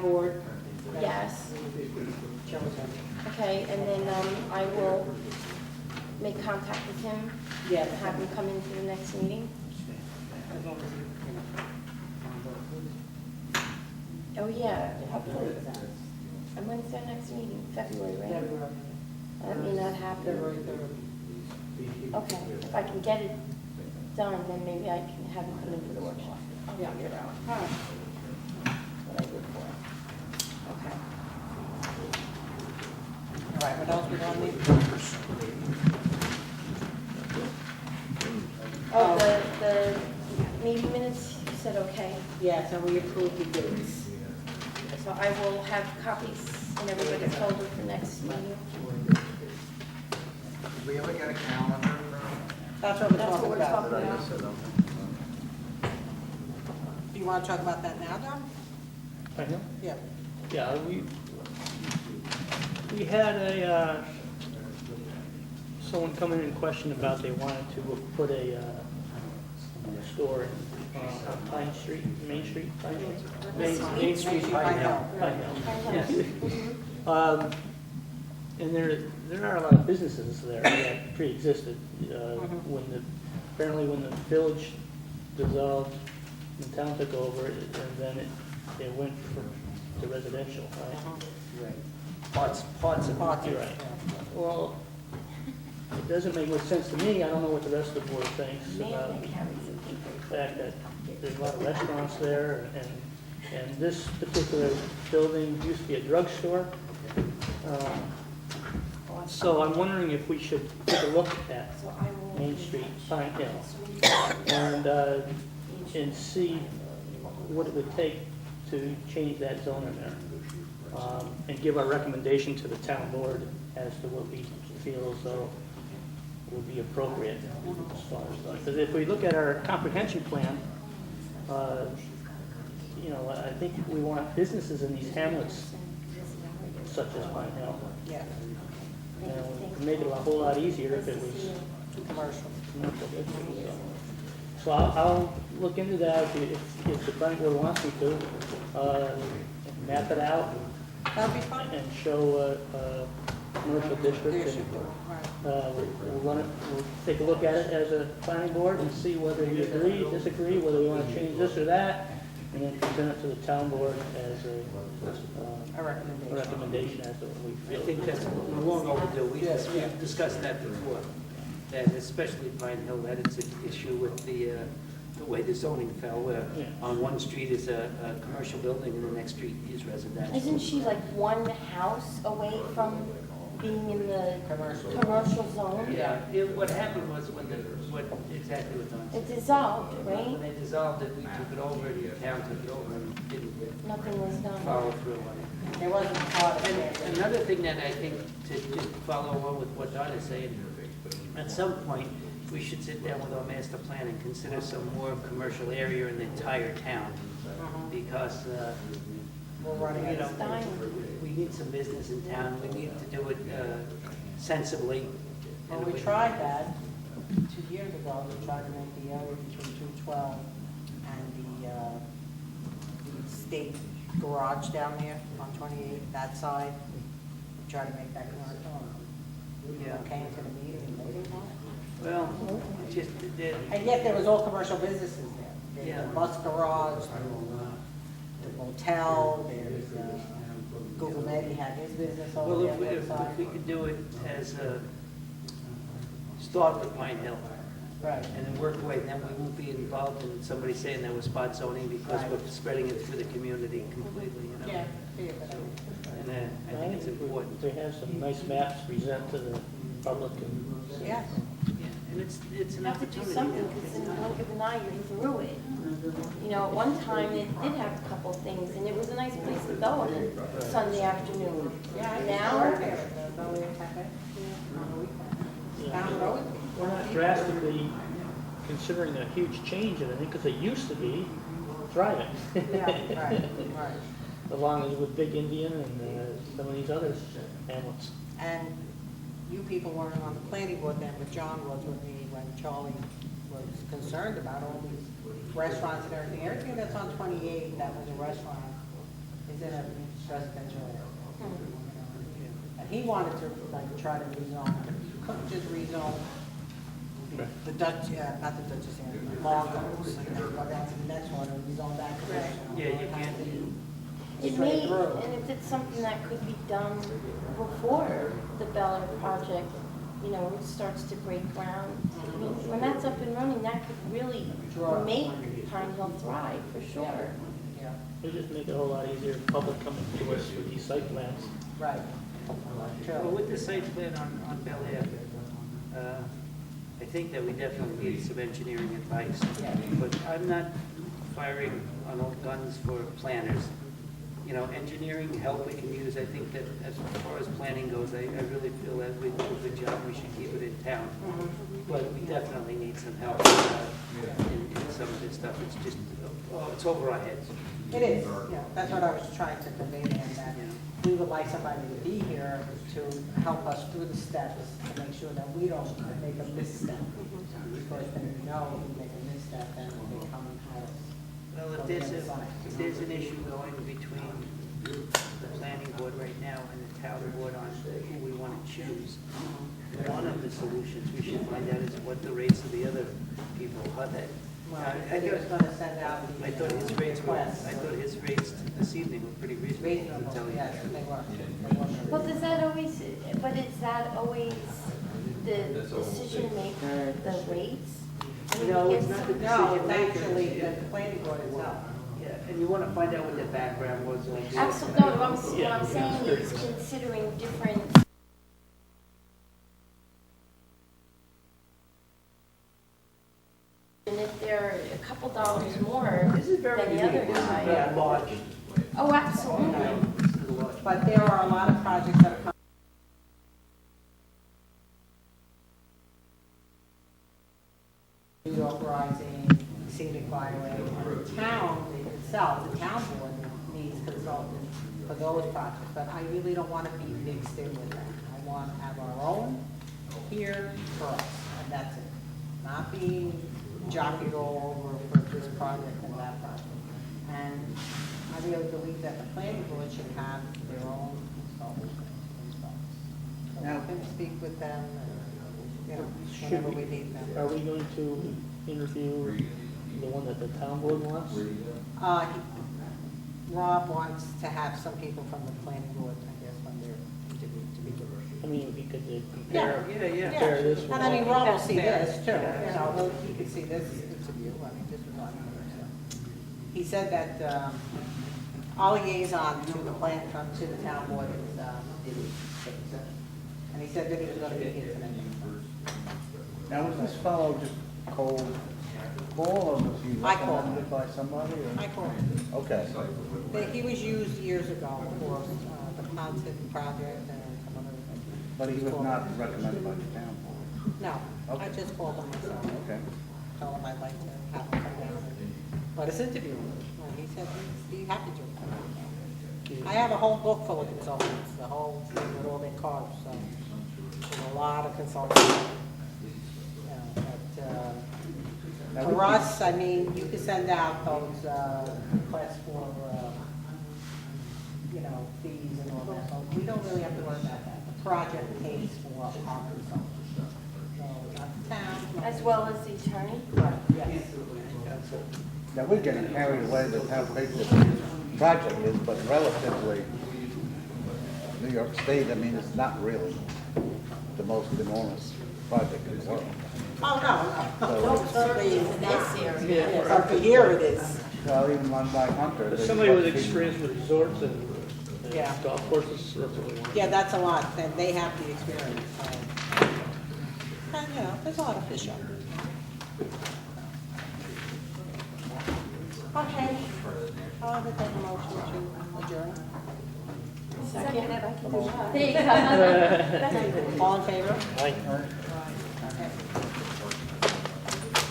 board. Yes. Chosen. Okay, and then I will make contact with him. Yes. Have him come in for the next meeting. As long as you, Oh, yeah, hopefully. And when's their next meeting? February, right? February. That may not happen. February 3rd. Okay, if I can get it done, then maybe I can have him come in for the workshop. I'll Yeah. figure it out. All right. What I did for him. Okay. All right, what else we gonna need? Oh, the meeting minutes, you said okay. Yes, and we approved the dates. So I will have copies in everybody's folder for next meeting. Did we ever get a calendar? That's what we're That's what talking we're about. talking about. Do you want to talk about that now, Don? I know. Yeah. Yeah, we had someone come in and question about they wanted to put a store in on Pine Street, Main Street, Pine Street? Main Street, Pine Hill. Pine Hill, yes. And there are a lot of businesses there that pre-existed. Apparently when the village dissolved, the town took over, and then it went to residential, right? Parts of Parts. You're right. Well, it doesn't make much sense to me. I don't know what the rest of the board thinks about the fact that there's a lot of restaurants there, and this particular building used to be a drugstore. So I'm wondering if we should take a look at Main Street, Pine Hill, and see what it would take to change that zone in there, and give our recommendation to the town board as to what we feel as though would be appropriate as far as that. Because if we look at our comprehension plan, I think we want businesses in these hamlets such as Pine Hill. Yeah, And it would make it a whole lot easier if it was commercial. commercial business. So I'll look into that if the planning board wants me to, map it out That'd be fine. and show a commercial district. There And, should be. Right. we'll take a look at it as a planning board and see whether we agree, disagree, whether we want to change this or that, and then present it to the town board as A a recommendation. recommendation as to what we I feel. think that's long overdue. Yes, yeah. We've discussed that before, and especially Pine Hill, that it's an issue with the way the zoning fell, where Yeah. on one street is a commercial building and the next street is residential. Isn't she like one house away from being in the Commercial. commercial zone? Yeah, what happened was exactly what Don It said. dissolved, When right? they dissolved it, we took it over, the town took it over and didn't Nothing was done. follow through on it. It wasn't part of And it. another thing that I think, to just follow along with what Don is saying, at some point, we should sit down with our master plan and consider some more commercial area in the entire town. Because, We're running you out of know, Dying. we need some business in town, we need to do it sensibly. Well, we tried that 2 years ago. We tried to make the area between 212 and the state garage down there on 28, that side. We tried to make that commercial. Yeah. Came to the meeting and they didn't want it. Well, just, And yet there was all commercial businesses there. There's Yeah. the bus garage, the motel, there's, Google Medi had his business over well, there on the other if side. we could do it as a, start with Pine Hill. Right. And then work away, then we won't be involved in somebody saying that was spot zoning because Right. we're spreading it through the community completely, you know? Yeah. Yeah, but- And I think it's important. They have some nice maps to present to the public and. Yes. Yeah, and it's You an have to do opportunity. something, because in the blink of an eye, you're through it. You know, at one time, it did have a couple of things, and it was a nice place to go on a Sunday afternoon. Yeah, I Now, work there, the Belleair Cafe, on the weekend. Down the road. We're not drastically considering a huge change in it, because they used to be thriving. Yeah, right, right. Along as with Big Indian and some of these other hamlets. And you people weren't on the planning board then, but John was with me when Charlie was concerned about all these restaurants and everything. Everything that's on 28 that was a restaurant He's in a residential area. And he wanted to like try to rezone, couldn't just rezone the Dutch, not the Dutchess, the Longos, and then go down to the next one and rezone that. to the next one. Yeah, you can't. It Straight may, through. and if it's something that could be done before the Bel Air project, you know, starts to break ground. I mean, when that's up and running, that could really make Pine Hill thrive, for sure. Yeah, It'll just make it a whole lot easier, for public coming to us with these site plans. right. Well, True. with the site plan on Bel Air, I think that we definitely need some engineering advice. Yeah. But I'm not firing on all guns for planners. You know, engineering help we can use. I think that as far as planning goes, I really feel that we do a good job. We should keep it in town. But we definitely need some help in some of this stuff. It's just, it's over our heads. It is, yeah, that's what I was trying to convey to him, that we would like somebody to be here to help us through the steps, to make sure that we don't make a misstep. Because then we know if we make a misstep, then they come and have us. Well, if there's an issue going between the planning board right now and the town board on who we want to choose, one of the solutions we should find out is what the rates of the other people are. Well, he was gonna send out the. I thought his rates were, I requests. thought his rates this evening were pretty reasonable, to tell Reasonable, you. yes, they were. Well, does that always, but is that always the decision maker, the rates? I mean, No, it's because- not the No, decision it's maker. actually the planning board itself. Yeah, and you want to find out what their background was. Absolutely, no, what I'm saying is considering different. And if they're a couple dollars more This is very than the unique. other This is guy. very large. Oh, absolutely. This is large. But there are a lot of projects that are coming. New York Rising, Scenic Byway, and the town itself, the town board needs consultants for those projects, but I really don't want to be mixed in with that. I want to have our own here for us, and that's it. Not being jockeyed all over for this project and that project. And I really believe that the planning board should have their own consultants. So we can speak with them, and, you know, whenever we need them. Are we going to interview the one that the town board wants? Rob wants to have some people from the planning board, I guess, when they're interviewed, to be good. I mean, if you could compare, Yeah. compare this with. And I mean, Rob will see Fair. this too, you know, he could see this interview, I mean, this was on here, so. He said that, our liaison to the to the town board is, and he said that he was gonna be here today. Now, was this fellow just cold call, or was he I called him. recommended by somebody? Or? I called him. Okay. He was used years ago for the Ponset project and some other. But he was not recommended by the town board? No, I Okay. just called him myself, Okay. told him I'd like to have him come down and let us interview him. And he said he'd be happy to. I have a whole book full of consultants, the whole thing with all their cards, so there's a lot of consultants. But, for us, I mean, you can send out those requests for, you know, fees and all that, but we don't really have to worry about that. The project pays for our consultants. So, not the town. not As the- well as the attorney? Right, yes. Now, we're getting carried away with how big this project is, but relatively, New York State, I mean, it's not really the most enormous project in the world. Oh, no, no. So, Certainly, In this area. yes, over here it is. well, even one by Hunter. But there's somebody with supposed to be- experience with resorts and Yeah. golf courses, that's what we want. Yeah, that's a lot, and they have the experience, so. And, you know, there's a lot of fish out there. Okay, I'll entertain a motion to adjourn. Second. There you go. All in favor? Aye. Okay.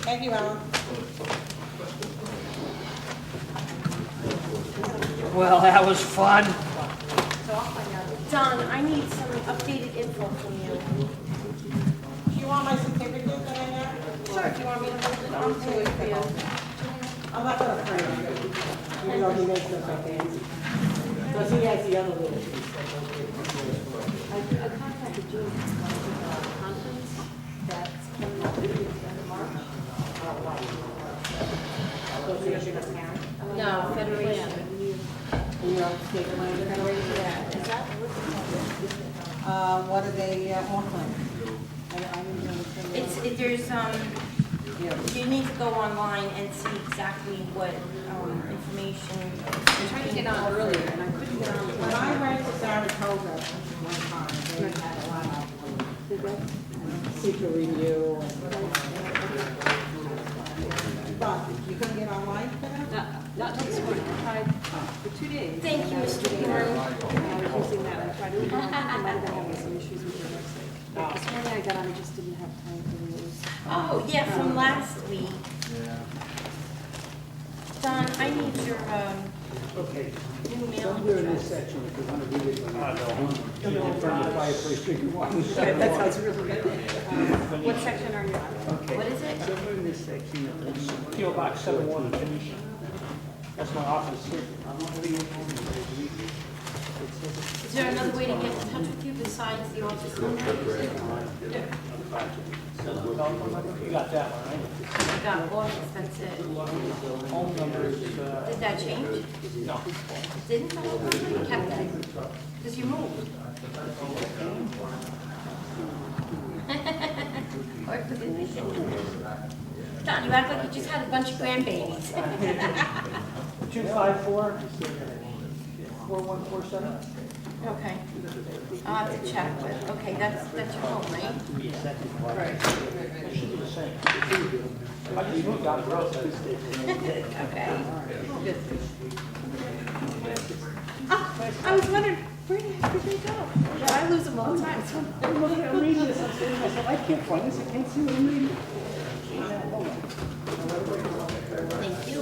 Thank you, Alan. Well, that was fun. So I'll find out. Don, I need some updated info from you. Do you want my certificate that I have? Sure, do you want me to hold it on to it for you? I'm not gonna frame it, even though he makes them so fancy. the other little piece that goes with I contacted June about the conference that's coming up in March. Association of Parents. No, Federation. New York State Land Federation. Yeah, is that, What are they offering? I didn't know what's going on. there's, you need to go online and see exactly what, information. I'm trying to get on earlier and I couldn't get on. When I went to Saratoga one time, they had a lot of secret review. But you couldn't get online for that? Not this morning, I tried for 2 days. Thank you, Mr. Warren. And I was using that, I tried to, I think I might have been having some issues with your website. But this morning I got on, I just didn't have time for the news. Oh, yeah, from last week. Don, I need your, Okay, new mail somewhere in this address. section, if you want to read it, when That sounds really good. What section are you on? Okay. What is it? Somewhere in this section, it's PO Box 71, that's my office. Is there another way to get in touch with you besides the office number? You got that one, right? I got office, that's it. Home number is, Did that change? no. Didn't the whole number? You kept it? Because you moved. Or because it was- Don, you act like you just had a bunch of grandbabies. 254-4147? Okay. I'll have to check, but, okay, that's your home, right? Right. It should be the same. I just moved out of the road. Okay. I was wondering, where the heck did they go? Yeah, I lose them all the time, so. I'm reading this, I'm saying to myself, I can't find this, I can't see what I'm reading. Thank you.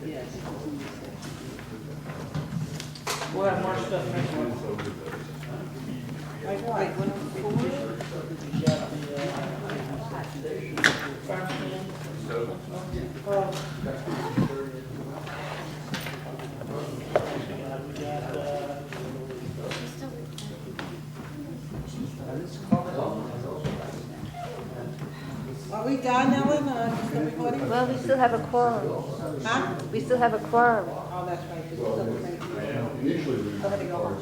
yes. We'll have more stuff next month. Like what? Are we done, Ellen, the recording? Well, we still have a quorum. Huh? We still have a quorum. Oh, that's right. 'Cause it's up to me. Somebody go home.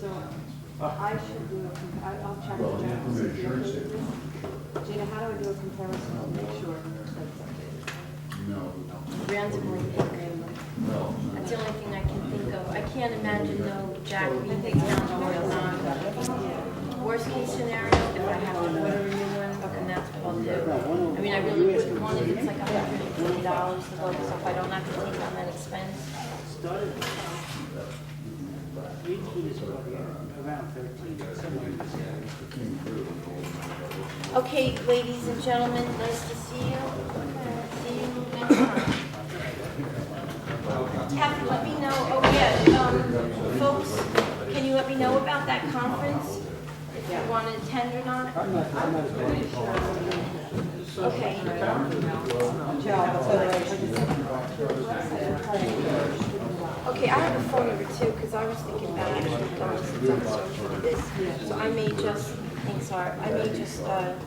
So I should do I'll check the general. Gina, how do I do a comparison to make sure that's updated? Randomly pick. That's the only thing I can think of. I can't imagine though Jack being the town hall or not. Worst case scenario, if I have to order a new one, and that's what I'll do. I mean, I really wouldn't want it, it's like $150 to go, so if I don't have to take on that expense. Started, read through this probably around 13, somewhere in this area. Okay, ladies and gentlemen, nice to see you. See you next time. Kathy, let me know, oh yeah, folks, can you let me know about that conference? If you want to attend or not? Okay. Okay, I have a phone number too, because I was thinking about actually going to some sort of this. So I may just, thanks, Art, I may just look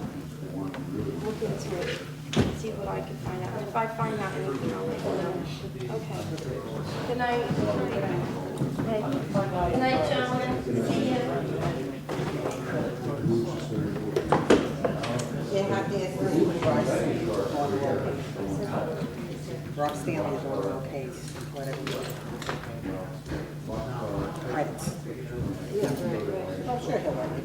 into it, and see what I can find out. If I find out anything, I'll let you know. Okay. Good night. Good night, gentlemen. See you. Yeah, I guess. Rob Stanley's on the case, whatever. Right. Yeah, right. Oh, sure, he'll let me.